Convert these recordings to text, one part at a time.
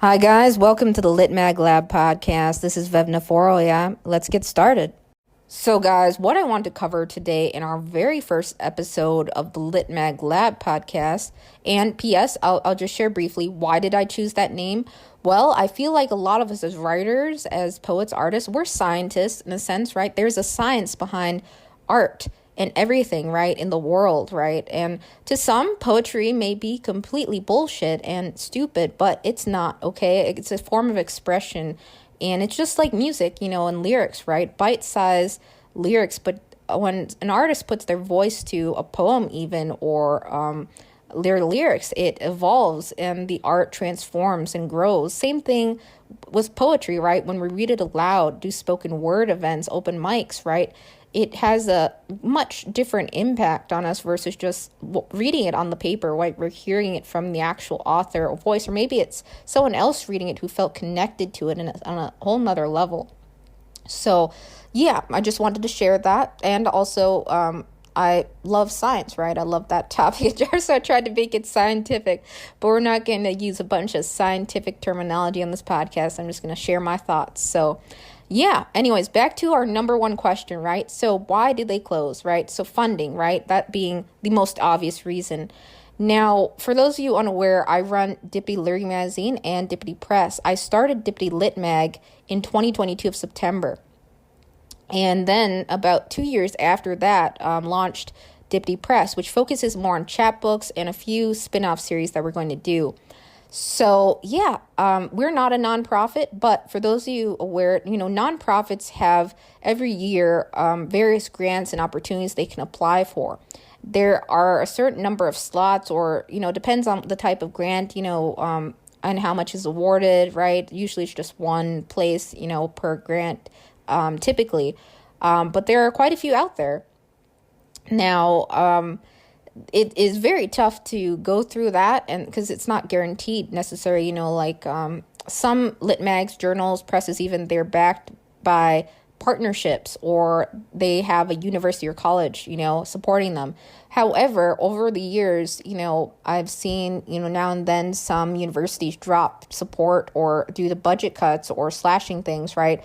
Hi, guys. Welcome to the Lit Mag Lab podcast. This is Vevna Forrow. Yeah, let's get started. So, guys, what I want to cover today in our very first episode of the Lit Mag Lab podcast, and P.S., I'll just share briefly, why did I choose that name? Well, I feel like a lot of us as writers, as poets, artists, we're scientists in a sense, right? There's a science behind art and everything, right, in the world, right? And to some, poetry may be completely bullshit and stupid, but it's not, okay? It's a form of expression, and it's just like music, and lyrics, right? Bite-sized lyrics, but when an artist puts their voice to a poem even, or their lyrics, it evolves and the art transforms and grows. Same thing with poetry, right? When we read it aloud, do spoken word events, open mics, right? It has a much different impact on us versus just reading it on the paper, right? We're hearing it from the actual author or voice, or maybe it's someone else reading it who felt connected to it on a whole nother level. So, yeah, I just wanted to share that. And also, I love science, right? I love that topic. So I tried to make it scientific, but we're not going to use a bunch of scientific terminology on this podcast. I'm just going to share my thoughts. So, yeah, anyways, back to our number one question, right? So why did they close, right? So funding, right? That being the most obvious reason. Now, for those of you unaware, I run Dippity Literary Magazine and Dippity Press. I started Dippity Lit Mag in 2022 of September. And then about 2 years after that, launched Dippity Press, which focuses more on chapbooks and a few spin-off series that we're going to do. So, yeah, we're not a nonprofit, but for those of you aware, nonprofits have every year various grants and opportunities they can apply for. There are a certain number of slots, or, depends on the type of grant, and how much is awarded, right? Usually it's just one place, per grant, typically. But there are quite a few out there. Now, it is very tough to go through that, and because it's not guaranteed necessarily, some lit mags, journals, presses, even they're backed by partnerships, or they have a university or college, supporting them. However, over the years, I've seen, now and then some universities drop support or do the budget cuts or slashing things, right?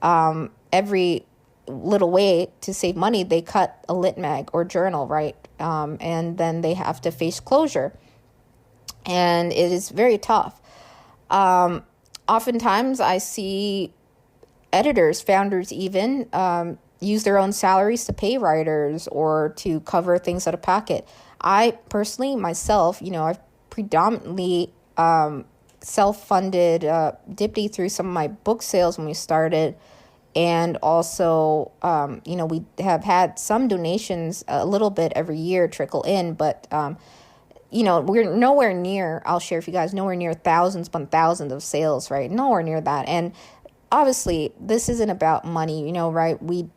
Every little way to save money, they cut a lit mag or journal, right? And then they have to face closure. And it is very tough. Oftentimes I see editors, founders even, use their own salaries to pay writers or to cover things out of pocket. I personally, myself, I've predominantly self-funded Dippity through some of my book sales when we started. And also, we have had some donations a little bit every year trickle in, but, we're nowhere near, I'll share with you guys, nowhere near thousands upon thousands of sales, right? Nowhere near that. And obviously, this isn't about money, right? We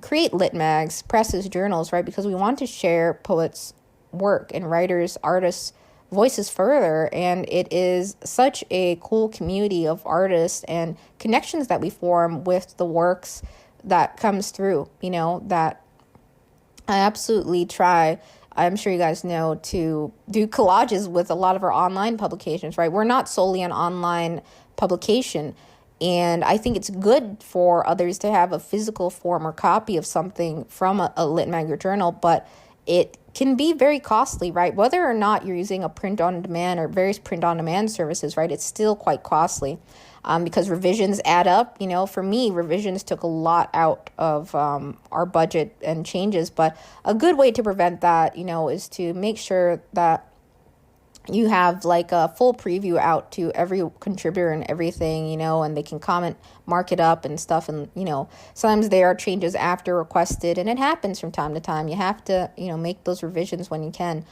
create lit mags, presses, journals, right? Because we want to share poets' work and writers, artists' voices further, and it is such a cool community of artists and connections that we form with the works that comes through, that I absolutely try, I'm sure you guys know, to do collages with a lot of our online publications, right? We're not solely an online publication, and I think it's good for others to have a physical form or copy of something from a lit mag or journal, but it can be very costly, right? Whether or not you're using a print-on-demand or various print-on-demand services, right, it's still quite costly because revisions add up. For me, revisions took a lot out of our budget and changes. But a good way to prevent that, is to make sure that you have like a full preview out to every contributor and everything, and they can comment, mark it up and stuff. And, sometimes there are changes after requested, and it happens from time to time. You have to, make those revisions when you can.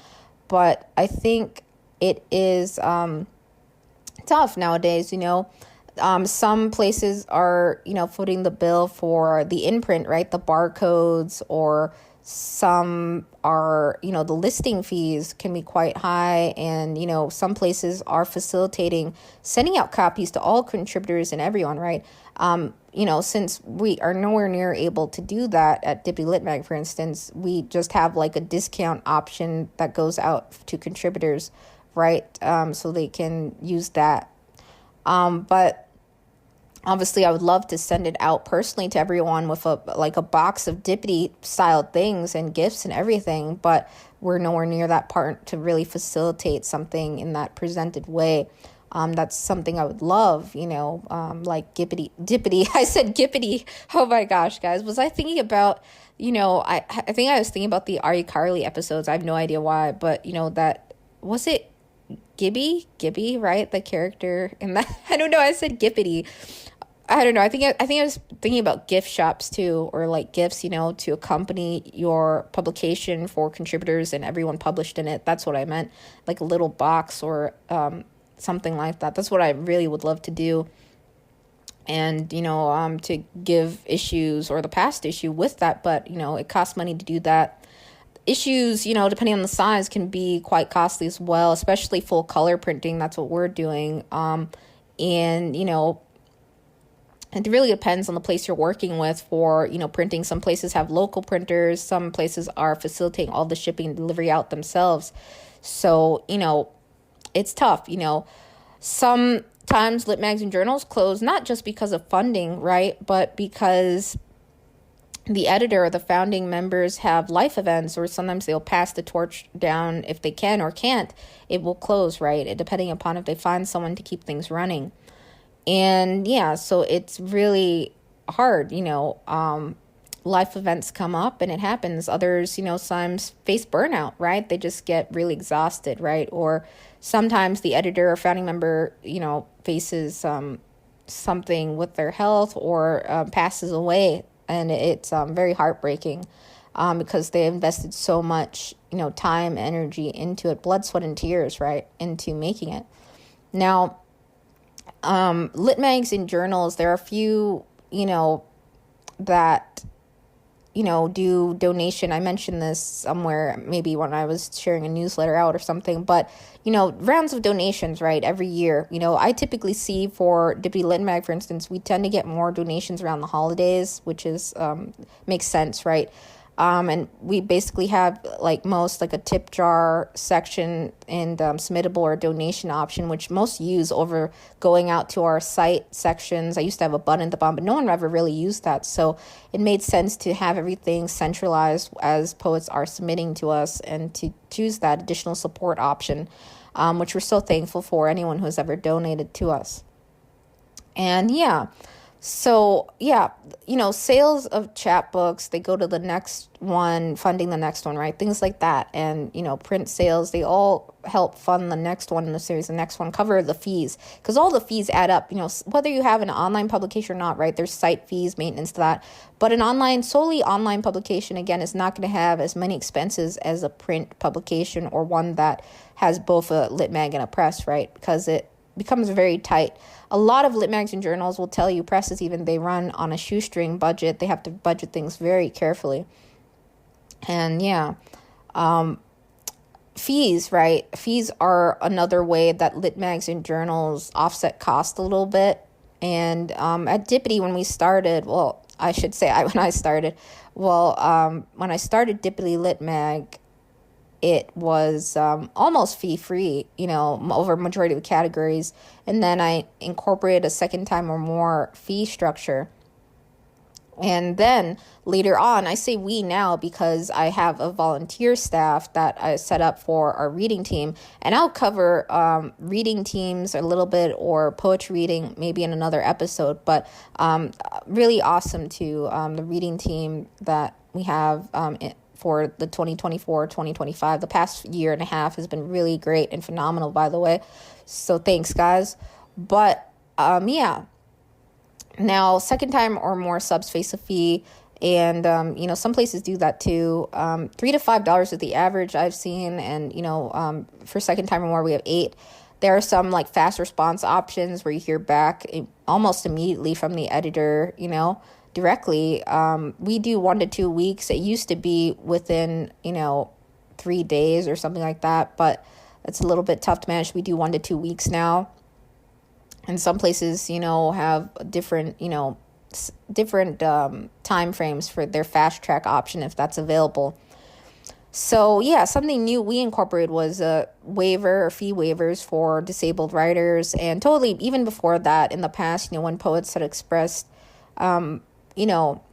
But I think it is tough nowadays, some places are, footing the bill for the imprint, right? The barcodes, or some are, the listing fees can be quite high. And, some places are facilitating sending out copies to all contributors and everyone, right? Since we are nowhere near able to do that at Dippity Lit Mag, for instance, we just have like a discount option that goes out to contributors, right? So they can use that. But obviously, I would love to send it out personally to everyone with a box of Dippity style things and gifts and everything. But we're nowhere near that part to really facilitate something in that presented way. That's something I would love, like Dippity. I said Gippity. Oh my gosh, guys. Was I thinking about, I think I was thinking about the iCarly episodes. I have no idea why, but that, was it Gibby, right? The character in that. I don't know. I said Gippity. I don't know. I think I was thinking about gift shops too, or like gifts, to accompany your publication for contributors and everyone published in it. That's what I meant, like a little box or something like that. That's what I really would love to do. And to give issues or the past issue with that, but it costs money to do that. Issues, depending on the size, can be quite costly as well, especially full color printing. That's what we're doing. And it really depends on the place you're working with for, printing. Some places have local printers. Some places are facilitating all the shipping and delivery out themselves. So, it's tough. Sometimes lit magazine journals close, not just because of funding, right? But because the editor or the founding members have life events, or sometimes they'll pass the torch down if they can or can't. It will close, right? Depending upon if they find someone to keep things running. And yeah, so it's really hard, life events come up and it happens. Others, sometimes face burnout, right? They just get really exhausted, right? Or sometimes the editor or founding member, faces something with their health or passes away. And it's very heartbreaking because they invested so much, time, energy into it, blood, sweat, and tears, right, into making it. Now, lit magazine journals, there are a few, that, do donation. I mentioned this somewhere, maybe when I was sharing a newsletter out or something, but, rounds of donations, right, every year. I typically see for Dippity Lit Mag, for instance, we tend to get more donations around the holidays, which is, makes sense, right? And we basically have like a tip jar section and submittable or donation option, which most use over going out to our site sections. I used to have a button at the bottom, but no one ever really used that. So it made sense to have everything centralized as poets are submitting to us and to choose that additional support option, which we're so thankful for anyone who has ever donated to us. And yeah. So, yeah, sales of chapbooks, they go to the next one, funding the next one, right? Things like that. And, print sales, they all help fund the next one in the series, the next one, cover the fees. Because all the fees add up, whether you have an online publication or not, right? There's site fees, maintenance to that. But solely online publication, again, is not going to have as many expenses as a print publication or one that has both a lit mag and a press, right? Because it becomes very tight. A lot of lit magazine journals will tell you, presses even, they run on a shoestring budget. They have to budget things very carefully. And yeah, fees, right? Fees are another way that lit magazine journals offset cost a little bit. And at Dippity, when we started, when I started Dippity Lit Mag, it was almost fee-free, over majority of the categories. And then I incorporated a second time or more fee structure. And then later on, I say we now because I have a volunteer staff that I set up for our reading team. And I'll cover reading teams a little bit, or poetry reading maybe in another episode. But really awesome to the reading team that we have for the 2024-2025. The past year and a half has been really great and phenomenal, by the way. So thanks, guys. But yeah. Now, second time or more subs face a fee. And, some places do that too. $3 to $5 is the average I've seen. And, for second time or more, we have $8. There are some like fast response options where you hear back almost immediately from the editor, directly. We do 1 to 2 weeks. It used to be within 3 days or something like that, but it's a little bit tough to manage. We do 1 to 2 weeks now, and some places have different time frames for their fast track option if that's available. So yeah, something new we incorporated was a waiver or fee waivers for disabled writers, and totally even before that in the past, when poets had expressed, you know,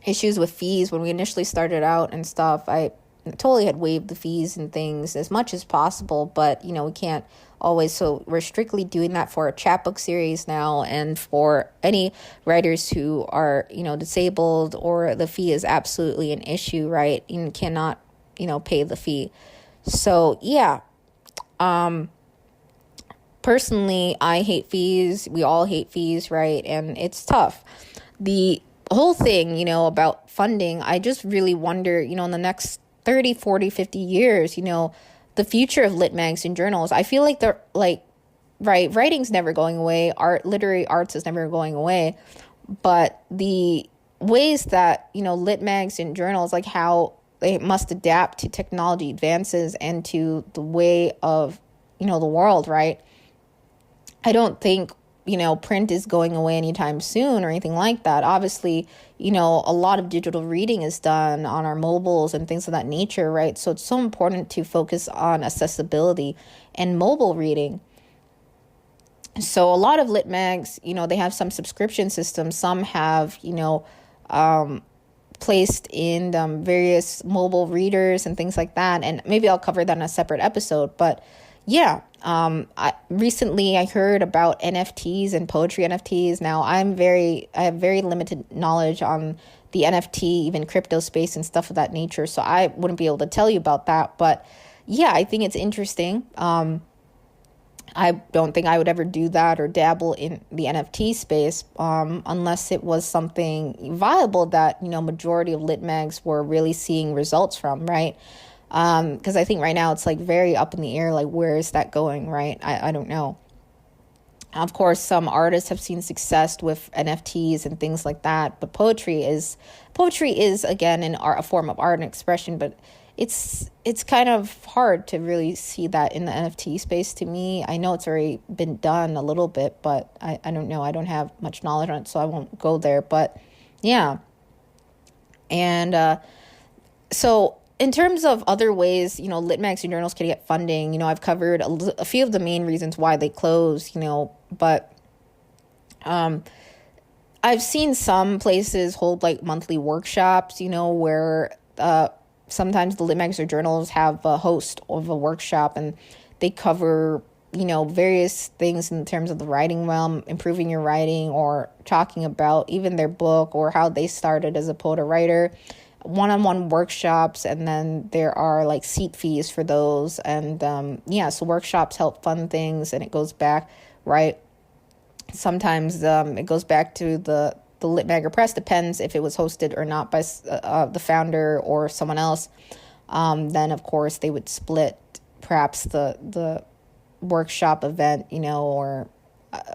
issues with fees when we initially started out and stuff, I totally had waived the fees and things as much as possible, but we can't always, so we're strictly doing that for a chapbook series now, and for any writers who are disabled or the fee is absolutely an issue, right? You cannot pay the fee. So yeah, personally, I hate fees. We all hate fees, right? And it's tough. The whole thing, about funding, I just really wonder, in the next 30, 40, 50 years, the future of lit mags and journals. I feel like they're like, right, writing's never going away. Literary arts is never going away. But the ways that, lit mags and journals, like how they must adapt to technology advances and to the way of, the world, right? I don't think, print is going away anytime soon or anything like that. Obviously, a lot of digital reading is done on our mobiles and things of that nature, right? So it's so important to focus on accessibility and mobile reading. So a lot of lit mags, they have some subscription systems. Some have, placed in various mobile readers and things like that. And maybe I'll cover that in a separate episode. But yeah, recently I heard about NFTs and poetry NFTs. Now I have very limited knowledge on the NFT, even crypto space and stuff of that nature. So I wouldn't be able to tell you about that. But yeah, I think it's interesting. I don't think I would ever do that or dabble in the NFT space unless it was something viable that, majority of lit mags were really seeing results from, right? Because I think right now it's like very up in the air, like where is that going, right? I don't know. Of course, some artists have seen success with NFTs and things like that, but poetry is again a form of art and expression, but it's kind of hard to really see that in the NFT space to me. I know it's already been done a little bit, but I don't know. I don't have much knowledge on it, so I won't go there. But yeah. And so in terms of other ways, lit mags and journals can get funding, I've covered a few of the main reasons why they close, but I've seen some places hold like monthly workshops, where sometimes the lit mags or journals have a host of a workshop and they cover, various things in terms of the writing realm, improving your writing, or talking about even their book or how they started as a poet or writer, one-on-one workshops. And then there are like seat fees for those. And so workshops help fund things, and it goes back, right? Sometimes it goes back to the Lit Mag or Press, depends if it was hosted or not by the founder or someone else. Then, of course, they would split perhaps the workshop event, or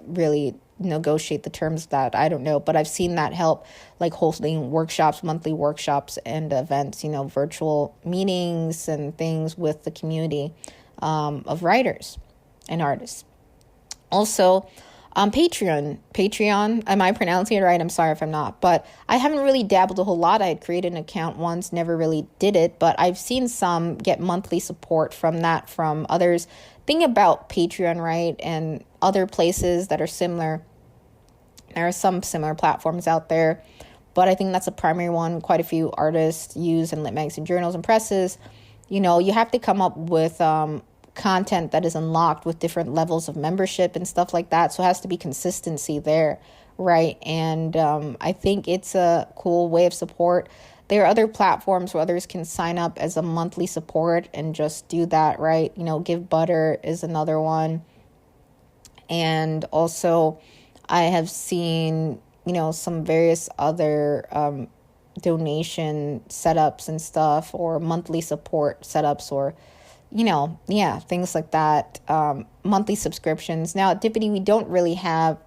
really negotiate the terms of that. I don't know. But I've seen that help, like hosting workshops, monthly workshops and events, virtual meetings and things with the community of writers and artists. Also, Patreon, am I pronouncing it right? I'm sorry if I'm not, but I haven't really dabbled a whole lot. I had created an account once, never really did it, but I've seen some get monthly support from others. Think about Patreon, right? And other places that are similar. There are some similar platforms out there, but I think that's a primary one quite a few artists use in lit mags and journals and presses. You have to come up with content that is unlocked with different levels of membership and stuff like that. So it has to be consistency there, right? And I think it's a cool way of support. There are other platforms where others can sign up as a monthly support and just do that, right? Give Butter is another one. And also I have seen, some various other donation setups and stuff, or monthly support setups, or things like that, monthly subscriptions. Now at Dippity, we don't really have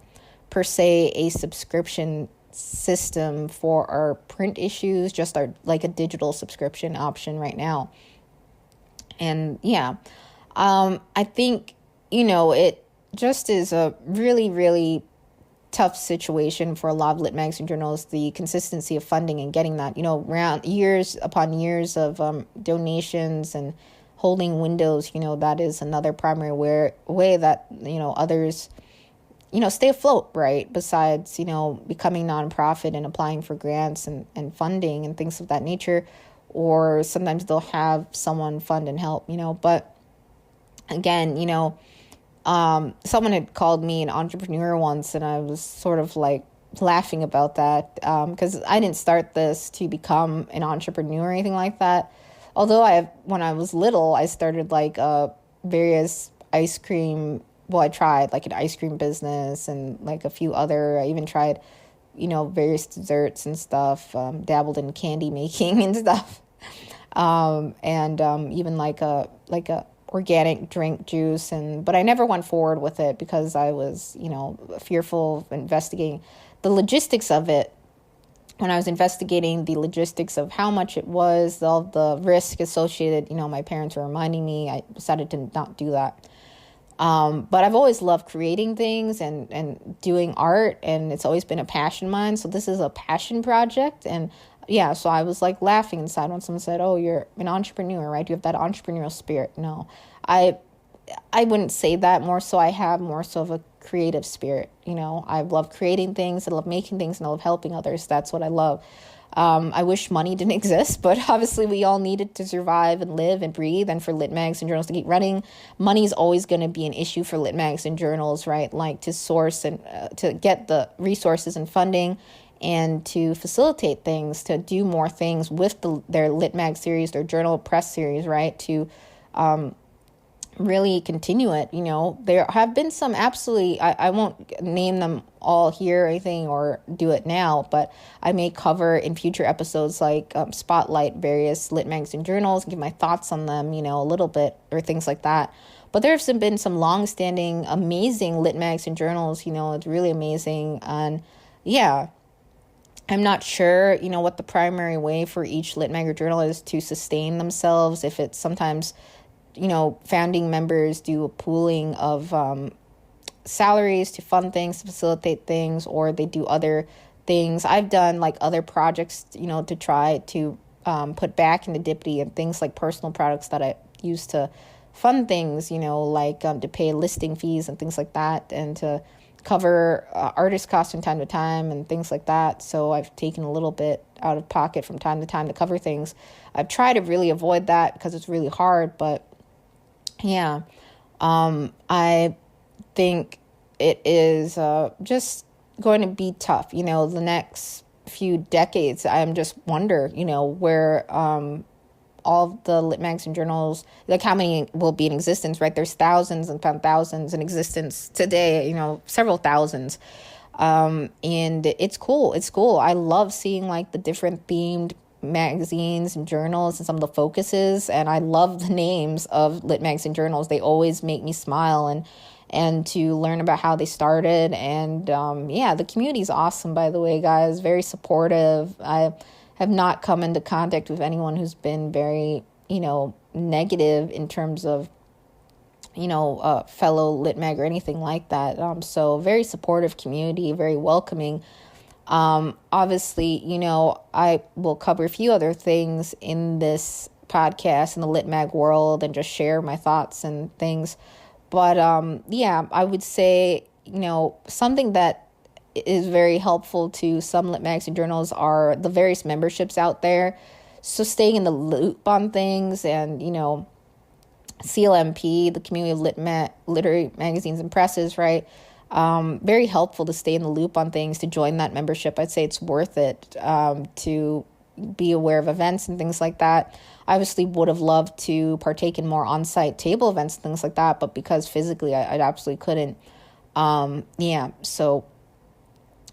per se a subscription system for our print issues, just our like a digital subscription option right now. And I think, it just is a really, really tough situation for a lot of lit magazine journals, the consistency of funding and getting that, around years upon years of donations and holding windows, that is another primary way that, others, stay afloat, right? Besides, becoming nonprofit and applying for grants and funding and things of that nature, or sometimes they'll have someone fund and help, but again, someone had called me an entrepreneur once, and I was sort of like laughing about that because I didn't start this to become an entrepreneur or anything like that. Although when I was little, I started like various ice cream. Well, I tried like an ice cream business and like a few other. I even tried, various desserts and stuff. Dabbled in candy making and stuff, and even like a organic drink juice, but I never went forward with it because I was, fearful of investigating the logistics of it. When I was investigating the logistics of how much it was, all the risk associated, my parents were reminding me, I decided to not do that. But I've always loved creating things and doing art, and it's always been a passion of mine. So this is a passion project. And yeah, so I was like laughing inside when someone said, "Oh, you're an entrepreneur, right? You have that entrepreneurial spirit." No, I wouldn't say that. More so, I have more so of a creative spirit. I love creating things, I love making things, and I love helping others. That's what I love. I wish money didn't exist, but obviously we all need it to survive and live and breathe, and for lit mags and journals to keep running. Money is always going to be an issue for lit mags and journals, right? Like to source and to get the resources and funding, and to facilitate things, to do more things with their lit mag series, their journal press series, right? To really continue it. There have been some absolutely, I won't name them all here or anything or do it now, but I may cover in future episodes, like spotlight various lit magazine journals, give my thoughts on them, a little bit, or things like that. But there have been some long-standing, amazing lit magazine journals, it's really amazing. And yeah, I'm not sure, what the primary way for each lit mag or journal is to sustain themselves. If it's sometimes, founding members do a pooling of salaries to fund things, to facilitate things, or they do other things. I've done like other projects, to try to put back into Dippity, and things like personal products that I use to fund things, like to pay listing fees and things like that, and to cover artist costs from time to time and things like that. So I've taken a little bit out of pocket from time to time to cover things. I've tried to really avoid that because it's really hard, but yeah, I think it is just going to be tough, the next few decades. I just wonder, where all the lit mags and journals, like how many will be in existence, right? There's thousands and thousands in existence today, several thousands. And it's cool. It's cool. I love seeing like the different themed magazines and journals and some of the focuses, and I love the names of lit magazine journals. They always make me smile and to learn about how they started. And the community is awesome, by the way, guys. Very supportive. I have not come into contact with anyone who's been very, negative in terms of, fellow lit mag or anything like that. So very supportive community, very welcoming. Obviously, I will cover a few other things in this podcast in the lit mag world and just share my thoughts and things. But, I would say, something that is very helpful to some lit mags and journals are the various memberships out there. So staying in the loop on things, and, CLMP, the Community of Literary Magazines and Presses, right? Very helpful to stay in the loop on things, to join that membership. I'd say it's worth it to be aware of events and things like that. I obviously would have loved to partake in more on-site table events and things like that, but because physically I absolutely couldn't. So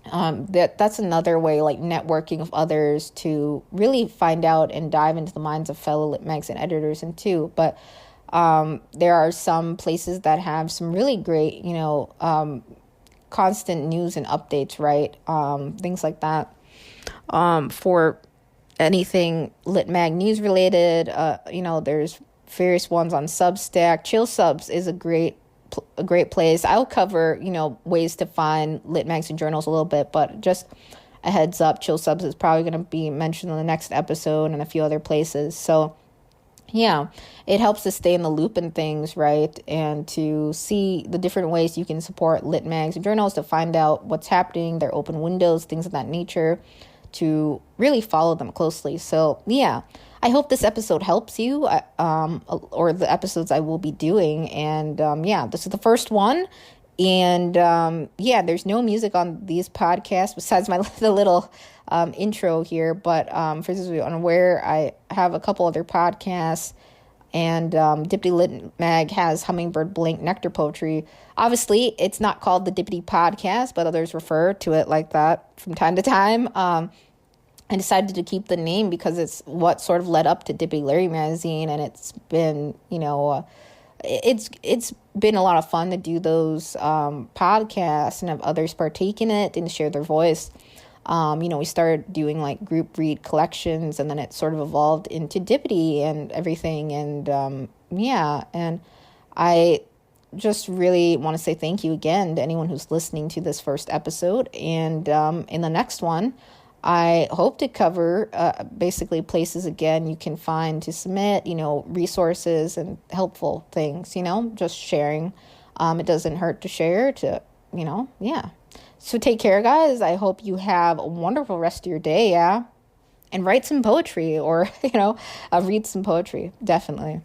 that's another way, like networking with others, to really find out and dive into the minds of fellow lit mags and editors and too. But there are some places that have some really great, constant news and updates, right? Things like that. For anything lit mag news related, there's various ones on Substack. Chill Subs is a great a great place. I'll cover, ways to find lit mags and journals a little bit, but just a heads up, Chill Subs is probably going to be mentioned in the next episode and a few other places. So yeah, it helps to stay in the loop and things, right? And to see the different ways you can support lit mags and journals, to find out what's happening, their open windows, things of that nature, to really follow them closely. So yeah, I hope this episode helps you, or the episodes I will be doing. And yeah, this is the first one. And yeah, there's no music on these podcasts besides the little intro here. But for those of you unaware, I have a couple other podcasts, and Dippity Lit Mag has Hummingbird Blank Nectar Poetry. Obviously, it's not called the Dippity Podcast, but others refer to it like that from time to time. I decided to keep the name because it's what sort of led up to Dippity Larry magazine, and it's been, it's been a lot of fun to do those podcasts and have others partake in it and share their voice. We started doing like group read collections, and then it sort of evolved into Dippity and everything. And yeah, and I just really want to say thank you again to anyone who's listening to this first episode. And in the next one, I hope to cover basically places again you can find to submit, resources and helpful things, just sharing. It doesn't hurt to share, yeah. So take care, guys. I hope you have a wonderful rest of your day, yeah? And write some poetry or, read some poetry, definitely.